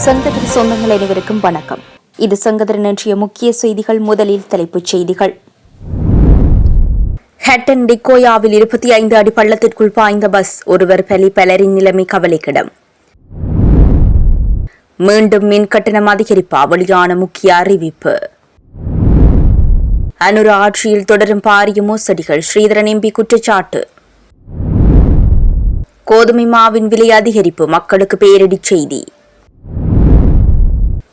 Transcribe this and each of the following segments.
சங்கதிர் சொந்தங்கள் அனைவருக்கும் வணக்கம். இது சங்கதிரின் இன்றைய முக்கிய செய்திகள். முதலில் தலைப்புச் செய்திகள். ஹட்டன் டிக்கோயாவில் 25 அடி பள்ளத்திற்குள் பாய்ந்த பஸ், ஒருவர் பலி, பலரின் நிலைமை கவலைக்கிடம். மீண்டும் மின் கட்டணம் அதிகரிப்பா, வெளியான முக்கிய அறிவிப்பு. அனுர ஆட்சியில் தொடரும் பாரிய மோசடிகள், ஸ்ரீதரன் எம்பி குற்றச்சாட்டு. கோதுமை மாவின் விலை அதிகரிப்பு, மக்களுக்கு பேரிடி செய்தி.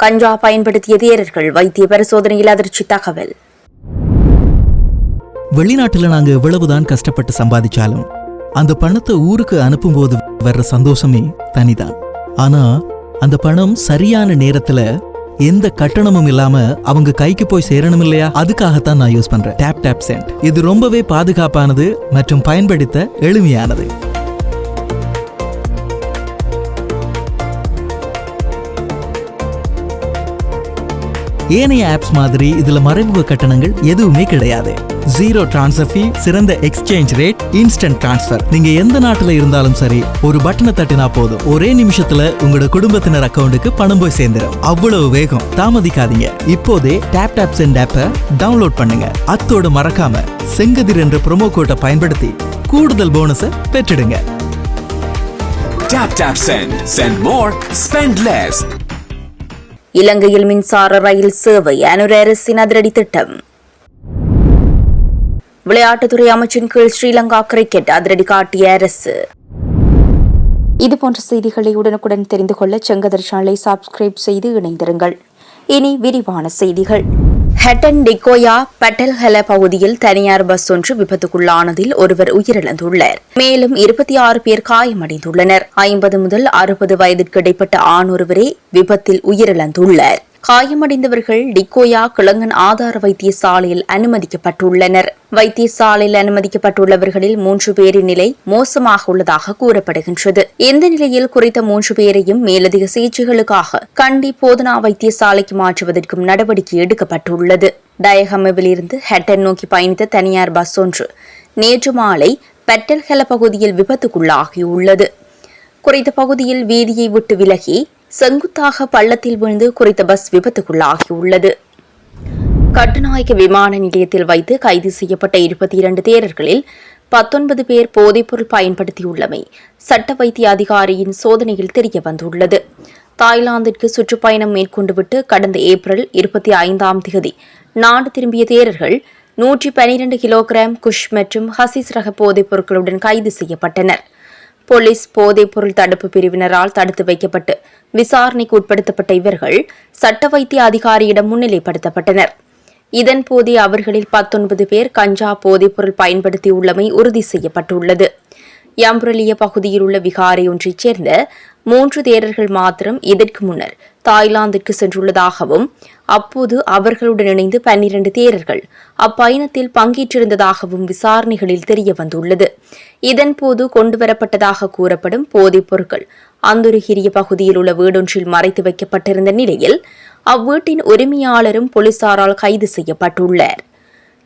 கஞ்சா பயன்படுத்திய தேரர்கள், வைத்திய பரிசோதனையில் அதிர்ச்சி தகவல். வெளிநாட்டுல நாங்க எவ்வளவுதான் கஷ்டப்பட்டு சம்பாதிச்சாலும் அந்த பணத்தை ஊருக்கு அனுப்பும்போது வர்ற சந்தோஷமே தனிதான். ஆனா அந்த பணம் சரியான நேரத்துல எந்த கட்டணமும் இல்லாம அவங்க கைக்கு போய் சேரணும் இல்லையா? அதுக்காகத்தான் நான் யூஸ் பண்றேன் டேப் சென்ட். இது ரொம்பவே பாதுகாப்பானது மற்றும் பயன்படுத்த எளிமையானது. ஏனைய ஆப்ஸ் மாதிரி இதுல மறைமுக கட்டணங்கள் எதுவுமே கிடையாது. ஜீரோ டிரான்ஸ்ஃபர் ஃபீ, சிறந்த எக்ஸ்சேஞ்ச் ரேட், இன்ஸ்டன்ட் டிரான்ஸ்ஃபர். நீங்க எந்த நாட்டுல இருந்தாலும் சரி, ஒரு பட்டனை தட்டினா போதும், ஒரே நிமிஷத்துல உங்களோட குடும்பத்தினர் அக்கவுண்டுக்கு பணம் போய் சேர்ந்துடும். அவ்வளவு வேகம். தாமதிக்காதீங்க, இப்போதே டேப் சென்ட் ஆப்பை டவுன்லோட் பண்ணுங்க. அத்தோடு மறக்காம செங்கதிர் என்ற ப்ரோமோ கோட்டை பயன்படுத்தி கூடுதல் போனஸை பெற்றிடுங்க. Tap send. Send more, spend less. இலங்கையில் மின்சார ரயில் சேவை, அனுர அரசின் அதிரடி திட்டம். விளையாட்டுத்துறை அமைச்சின் கீழ் ஸ்ரீலங்கா கிரிக்கெட், அதிரடி காட்டிய அரசு. இதுபோன்ற செய்திகளை உடனுக்குடன் தெரிந்து கொள்ள செங்கதிர் சேனலை சப்ஸ்கிரைப் செய்து இணைந்திருங்கள். இனி விரிவான செய்திகள். ஹட்டன் டிக்கோயா பட்டல்ஹல பகுதியில் தனியார் பஸ் ஒன்று விபத்துக்குள்ளானதில் ஒருவர் உயிரிழந்துள்ளார். மேலும் 26 பேர் காயமடைந்துள்ளனர். 50 முதல் 60 வயதிற்கு இடைப்பட்ட ஆண் ஒருவரே விபத்தில் உயிரிழந்துள்ளார். காயமடைந்தவர்கள் டிக்கோயா கிழங்கன் ஆதார வைத்தியசாலையில் அனுமதிக்கப்பட்டுள்ளனர். வைத்தியசாலையில் அனுமதிக்கப்பட்டுள்ளவர்களில் 3 பேரின் நிலை மோசமாக உள்ளதாக கூறப்படுகின்றது. இந்த நிலையில் குறித்த 3 பேரையும் மேலதிக சிகிச்சைகளுக்காக கண்டி போதனா வைத்தியசாலைக்கு மாற்றுவதற்கும் நடவடிக்கை எடுக்கப்பட்டுள்ளது. டயகமவில் இருந்து ஹட்டன் நோக்கி பயணித்த தனியார் பஸ் ஒன்று நேற்று மாலை பட்டல்ஹல பகுதியில் விபத்துக்குள்ளாகியுள்ளது. குறித்த பகுதியில் வீதியை விட்டு விலகி செங்குத்தாக பள்ளத்தில் விழுந்து குறித்த பஸ் விபத்துக்குள்ளாகியுள்ளது. கட்டுநாயக்க விமான நிலையத்தில் வைத்து கைது செய்யப்பட்ட 22 தேரர்களில் 19 பேர் போதைப்பொருள் பயன்படுத்தியுள்ளமை சட்ட வைத்திய அதிகாரியின் சோதனையில் தெரியவந்துள்ளது. தாய்லாந்திற்கு சுற்றுப்பயணம் மேற்கொண்டுவிட்டு கடந்த ஏப்ரல் 25ஆம் தேதி நாடு திரும்பிய தேரர்கள் 112 கிலோகிராம் குஷ் மற்றும் ஹசிஸ் ரக போதைப் பொருட்களுடன் கைது செய்யப்பட்டனர். போலீஸ் போதைப்பொருள் தடுப்பு பிரிவினரால் தடுத்து வைக்கப்பட்டு விசாரணைக்கு உட்படுத்தப்பட்ட இவர்கள் சட்ட வைத்திய அதிகாரியிடம் முன்னிலைப்படுத்தப்பட்டனர். இதன்போதே அவர்களில் 19 பேர் கஞ்சா போதைப்பொருள் பயன்படுத்தியுள்ளமை உறுதி செய்யப்பட்டுள்ளது. யம்புரலிய பகுதியில் உள்ள விகாரை ஒன்றைச் சேர்ந்த 3 தேரர்கள் மாத்திரம் இதற்கு முன்னர் தாய்லாந்திற்கு சென்றுள்ளதாகவும் அப்போது அவர்களுடன் இணைந்து 12 தேரர்கள் அப்பயணத்தில் பங்கேற்றிருந்ததாகவும் விசாரணைகளில் தெரியவந்துள்ளது. இதன்போது கொண்டுவரப்பட்டதாக கூறப்படும் போதைப் பொருட்கள் அந்துருகிரிய பகுதியில் உள்ள வீடொன்றில் மறைத்து வைக்கப்பட்டிருந்த நிலையில் அவ்வீட்டின் உரிமையாளரும் போலீசாரால் கைது செய்யப்பட்டுள்ளார்.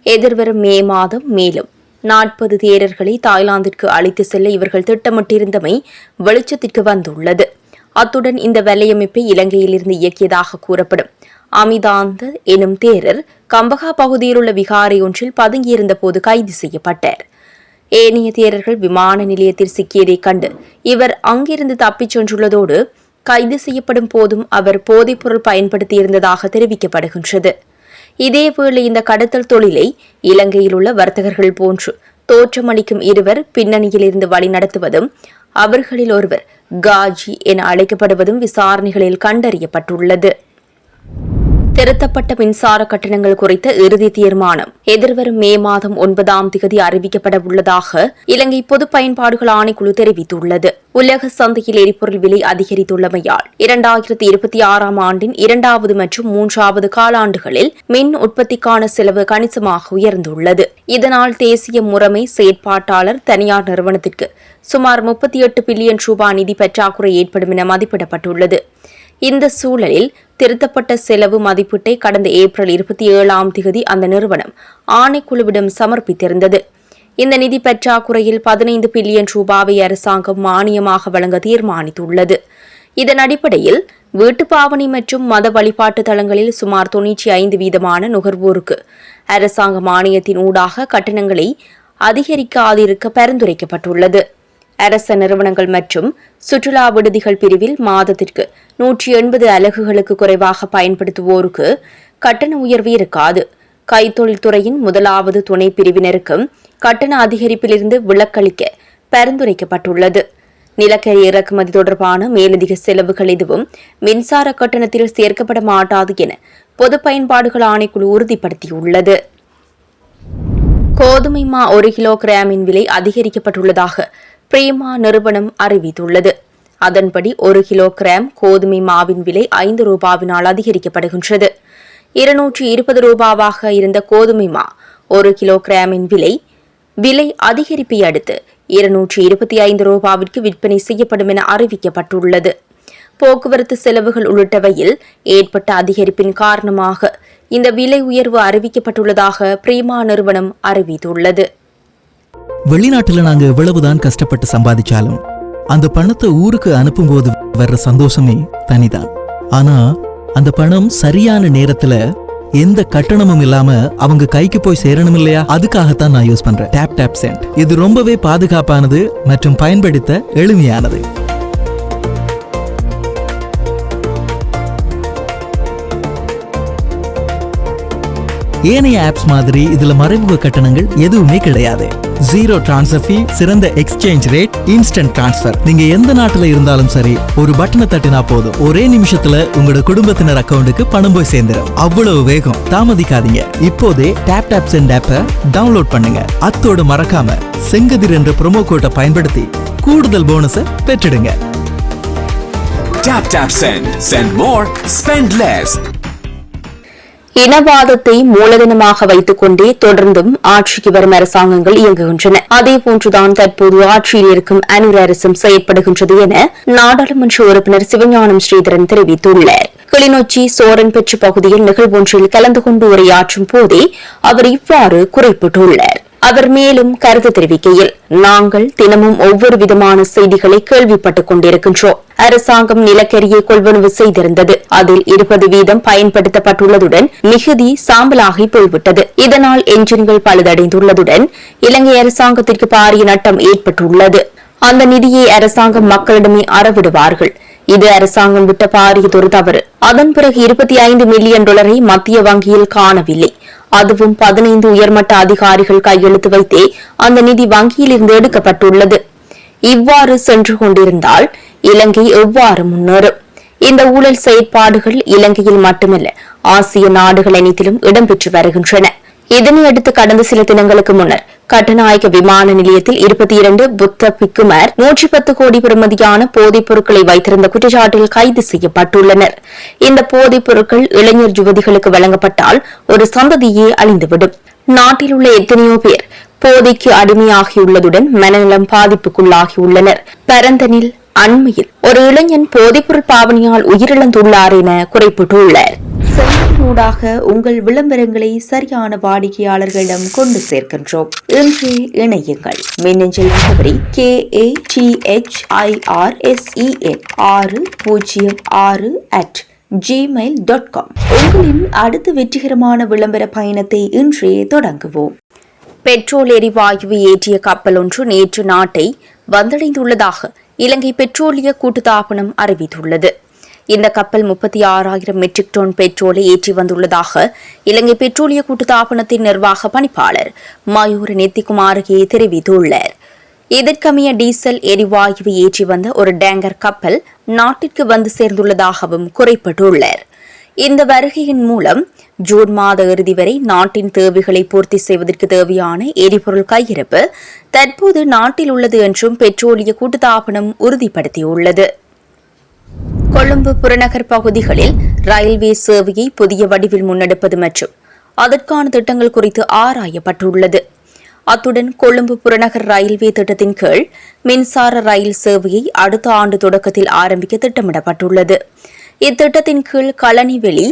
எதிர்வரும் மே மாதம் மேலும் 40 தேரர்களை தாய்லாந்திற்கு அழைத்து செல்ல இவர்கள் திட்டமிட்டிருந்தமை வெளிச்சத்திற்கு வந்துள்ளது. அத்துடன் இந்த வலையமைப்பை இலங்கையிலிருந்து இயக்கியதாக கூறப்படும் அமிதாந்த எனும் தேரர் கம்பகா பகுதியில் உள்ள விகாரை ஒன்றில் பதுங்கியிருந்த போது கைது செய்யப்பட்டார். ஏனைய தேரர்கள் விமான நிலையத்தில் சிக்கியதைக் கண்டு இவர் அங்கிருந்து தப்பிச் சென்றுள்ளதோடு கைது செய்யப்படும் போதும் அவர் போதைப்பொருள் பயன்படுத்தியிருந்ததாக தெரிவிக்கப்படுகின்றது. இதேவேளை இந்த கடத்தல் தொழிலை இலங்கையில் உள்ள வர்த்தகர்கள் போன்று தோற்றமளிக்கும் இருவர் பின்னணியிலிருந்து வழிநடத்துவதும் அவர்களில் ஒருவர் காஜி என அழைக்கப்படுவதும் விசாரணைகளில் கண்டறியப்பட்டுள்ளது. திருத்தப்பட்ட மின்சார கட்டணங்கள் குறித்த இறுதி தீர்மானம் எதிர்வரும் மே மாதம் 9ஆம் தேதி அறிவிக்கப்பட உள்ளதாக இலங்கை பொது பயன்பாடுகள் ஆணைக்குழு தெரிவித்துள்ளது. உலக சந்தையில் எரிபொருள் விலை அதிகரித்துள்ளமையால் 2026ஆம் ஆண்டின் 2வது மற்றும் 3வது காலாண்டுகளில் மின் உற்பத்திக்கான செலவு கணிசமாக உயர்ந்துள்ளது. இதனால் தேசிய முறைமை செயற்பாட்டாளர் தனியார் நிறுவனத்திற்கு சுமார் 38 பில்லியன் ரூபாய் நிதி பற்றாக்குறை ஏற்படும் என மதிப்பிடப்பட்டுள்ளது. இந்த சூழலில் திருத்தப்பட்ட செலவு மதிப்பீட்டை கடந்த ஏப்ரல் 27ஆம் தேதி அந்த நிறுவனம் ஆணைக்குழுவிடம் சமர்ப்பித்திருந்தது. இந்த நிதி பற்றாக்குறையில் 15 பில்லியன் ரூபாவை அரசாங்கம் மானியமாக வழங்க தீர்மானித்துள்ளது. இதன் அடிப்படையில் வீட்டுப்பாவனை மற்றும் மத வழிபாட்டு தலங்களில் சுமார் 95% நுகர்வோருக்கு அரசாங்க மானியத்தின் ஊடாக கட்டணங்களை அதிகரிக்காதிருக்க பரிந்துரைக்கப்பட்டுள்ளது. அரச நிறுவனங்கள் மற்றும் சுற்றுலா விடுதிகள் பிரிவில் மாதத்திற்கு 180 அலகுகளுக்கு குறைவாக பயன்படுத்துவோருக்கு கட்டண உயர்வு இருக்காது. கைத்தொழில் துறையின் முதலாவது துணை பிரிவினருக்கும் கட்டண அதிகரிப்பிலிருந்து விலக்களிக்க பரிந்துரைக்கப்பட்டுள்ளது. நிலக்கரி இறக்குமதி தொடர்பான மேலதிக செலவுகள் எதுவும் மின்சார கட்டணத்தில் சேர்க்கப்பட மாட்டாது என பொது பயன்பாடுகள் ஆணைக்குழு உறுதிப்படுத்தியுள்ளது. கோதுமை மா 1 கிலோகிராமின் விலை அதிகரிக்கப்பட்டுள்ளதாக பிரீமா நிறுவனம் அறிவித்துள்ளது. அதன்படி 1 கிலோகிராம் கோதுமை மாவின் விலை 5 ரூபாவினால் அதிகரிக்கப்படுகின்றது. 220 ரூபாவாக இருந்த கோதுமை மா 1 கிலோகிராமின் விலை அதிகரிப்பை அடுத்து 225 ரூபாவிற்கு விற்பனை செய்யப்படும் என அறிவிக்கப்பட்டுள்ளது. போக்குவரத்து செலவுகள் உள்ளிட்டவையில் ஏற்பட்ட அதிகரிப்பின் காரணமாக இந்த விலை உயர்வு அறிவிக்கப்பட்டுள்ளதாக பிரீமா நிறுவனம் அறிவித்துள்ளது. வெளிநாட்டுல நாங்க எவ்வளவுதான் கஷ்டப்பட்டு சம்பாதிச்சாலும் அந்த பணத்தை ஊருக்கு அனுப்பும்போது வர்ற சந்தோஷமே தனிதான். ஆனா அந்த பணம் சரியான நேரத்துல எந்த கட்டணமும் இல்லாம அவங்க கைக்கு போய் சேரணும் இல்லையா? அதுக்காகத்தான் நான் யூஸ் பண்றேன் டாப் சென்ட். இது ரொம்பவே பாதுகாப்பானது மற்றும் பயன்படுத்த எளிமையானது. ஏனைய ஆப்ஸ் மாதிரி இதுல மறைமுக கட்டணங்கள் எதுவுமே கிடையாது. ஜீரோ டிரான்ஸ்ஃபர் ஃபீ, சிறந்த எக்ஸ்சேஞ்ச் ரேட், இன்ஸ்டன்ட் டிரான்ஸ்ஃபர். நீங்க எந்த நாட்டுல இருந்தாலும் சரி ஒரு பட்டனை தட்டினா போதும், ஒரே நிமிஷத்துல உங்களோட குடும்பத்தினர் அக்கவுண்டுக்கு பணம் போய் சேர்ந்துடும். அவ்வளவு வேகம். தாமதிக்காதீங்க. இப்போதே டாப் சென்ட் ஆப்பை டவுன்லோட் பண்ணுங்க. அத்தோடு மறக்காம செங்கதிர் என்ற ப்ரோமோ கோட்டை பயன்படுத்தி கூடுதல் போனஸை பெற்றிடுங்க. Tap Send. Send more, spend less. இனவாதத்தை மூலதனமாக வைத்துக் கொண்டே தொடர்ந்தும் ஆட்சிக்கு வரும் அரசாங்கங்கள் இயங்குகின்றன. அதேபோன்றுதான் தற்போது ஆட்சியில் இருக்கும் அனுர அரசும் செயற்படுகின்றது என நாடாளுமன்ற உறுப்பினர் சிவஞானம் ஸ்ரீதரன் தெரிவித்துள்ளார். கிளிநொச்சி சோரன்பெற்று பகுதியில் நிகழ்வொன்றில் கலந்து கொண்டு உரையாற்றும் போதே அவர் இவ்வாறு குறிப்பிட்டுள்ளார். அவர் மேலும் கருத்து தெரிவிக்கையில், நாங்கள் தினமும் ஒவ்வொரு விதமான செய்திகளை கேள்விப்பட்டுக் கொண்டிருக்கின்றோம். அரசாங்கம் நிலக்கரியை கொள்வனவு செய்திருந்தது. அதில் 20% பயன்படுத்தப்பட்டுள்ளதுடன் மிகுதி சாம்பலாகி போய்விட்டது. இதனால் என்ஜின்கள் பழுதடைந்துள்ளதுடன் இலங்கை அரசாங்கத்திற்கு பாரிய நட்டம் ஏற்பட்டுள்ளது. அந்த நிதியை அரசாங்கம் மக்களிடமே அறவிடுவார்கள். இது அரசாங்கம் விட்ட பாரியதொரு தவறு. அதன் பிறகு 25 மில்லியன் டாலரை மத்திய வங்கியில் காணவில்லை. அதுவும் 15 உயர்மட்ட அதிகாரிகள் கையெழுத்து வைத்தே அந்த நிதி வங்கியில் இருந்து எடுக்கப்பட்டுள்ளது. இவ்வாறு சென்று கொண்டிருந்தால் இலங்கை எவ்வாறு முன்னேறும்? இந்த ஊழல் செயற்பாடுகள் இலங்கையில் மட்டுமல்ல, ஆசிய நாடுகள் அனைத்திலும் இடம்பெற்று வருகின்றன. இதனையடுத்து கடந்த சில தினங்களுக்கு முன்னர் கட்டநாயக்க விமான நிலையத்தில் 22 புத்த பிக்குமார் 110 கோடி பெறுமதியான போதைப் பொருட்களை வைத்திருந்த குற்றச்சாட்டில் கைது செய்யப்பட்டுள்ளனர். இந்த போதைப் பொருட்கள் இளைஞர் யுவதிகளுக்கு வழங்கப்பட்டால் ஒரு சந்ததியே அழிந்துவிடும். நாட்டில் உள்ள எத்தனையோ பேர் போதைக்கு அடிமையாகியுள்ளதுடன் மனநலம் பாதிப்புக்குள்ளாகியுள்ளனர். பரந்தனில் அண்மையில் ஒரு இளைஞன் போதைப்பொருள் பாவனையால் உயிரிழந்துள்ளார் என குறிப்பிட்டுள்ளார். செல்வனூடாக உங்கள் விளம்பரங்களை சரியான வாடிக்கையாளர்களிடம் கொண்டு சேர்க்கின்றோம். இன்று இணையுங்கள். மின்னஞ்சல் முகவரி KATHIRSEN606@gmail.com. உங்களின் அடுத்த வெற்றிகரமான விளம்பர பயணத்தை இன்றே தொடங்குவோம். பெட்ரோல் எரிவாயுவை ஏற்றிய கப்பல் ஒன்று நேற்று நாட்டை வந்தடைந்துள்ளதாக இலங்கை பெட்ரோலிய கூட்டுத்தாபனம் அறிவித்துள்ளது. இந்த கப்பல் 36,000 மெட்ரிக் டன் பெட்ரோலை ஏற்றி வந்துள்ளதாக இலங்கை பெட்ரோலிய கூட்டுத்தாபனத்தின் நிர்வாக பணிப்பாளர் மயூர் நெத்திகுமாரகே தெரிவித்துள்ளார். இதற்கமைய டீசல் எரிவாயுவை ஏற்றி வந்த ஒரு டேங்கர் கப்பல் நாட்டிற்கு வந்து சேர்ந்துள்ளதாகவும் குறிப்பிட்டுள்ளார். இந்த வருகையின் மூலம் ஜூன் மாத இறுதி வரை நாட்டின் தேவைகளை பூர்த்தி செய்வதற்கு தேவையான எரிபொருள் கையிருப்பு தற்போது நாட்டில் உள்ளது என்றும் பெட்ரோலிய கூட்டுத்தாபனம் உறுதிப்படுத்தியுள்ளது. கொழும்பு புறநகர் பகுதிகளில் ரயில்வே சேவையை புதிய வடிவில் முன்னெடுப்பது மற்றும் அதற்கான திட்டங்கள் குறித்து ஆராயப்பட்டுள்ளது. அத்துடன் கொழும்பு புறநகர் ரயில்வே திட்டத்தின் கீழ் மின்சார ரயில் சேவையை அடுத்த ஆண்டு தொடக்கத்தில் ஆரம்பிக்க திட்டமிடப்பட்டுள்ளது. இத்திட்டத்தின் கீழ் களனிவெளி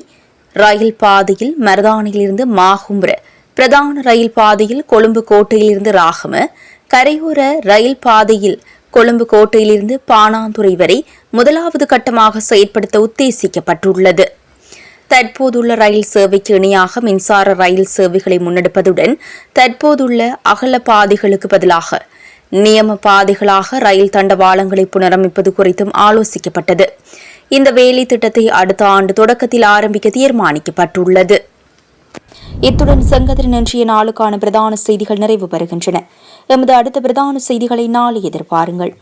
ரயில் பாதையில் மரதானிலிருந்து மாகும்புர, பிரதான ரயில் பாதையில் கொழும்பு கோட்டையிலிருந்து ராகம, கரையோர ரயில் பாதையில் கொழும்பு கோட்டையிலிருந்து பாணாந்துறை வரை முதலாவது கட்டமாக செயற்படுத்த உத்தேசிக்கப்பட்டுள்ளது. தற்போதுள்ள ரயில் சேவைக்கு இணையாக மின்சார ரயில் சேவைகளை முன்னெடுப்பதுடன் தற்போதுள்ள அகல பாதைகளுக்கு பதிலாக நியம பாதைகளாக ரயில் தண்டவாளங்களை புனரமைப்பது குறித்தும் ஆலோசிக்கப்பட்டது. இந்த வேலை திட்டத்தை அடுத்த ஆண்டு தொடக்கத்தில் ஆரம்பிக்க தீர்மானிக்கப்பட்டுள்ளது. இத்துடன் செங்கதிரின் இன்றைய நாளுக்கான பிரதான செய்திகள் நிறைவு பெறுகின்றன. எமது அடுத்த பிரதான செய்திகளை நாளை எதிர்பாருங்கள்.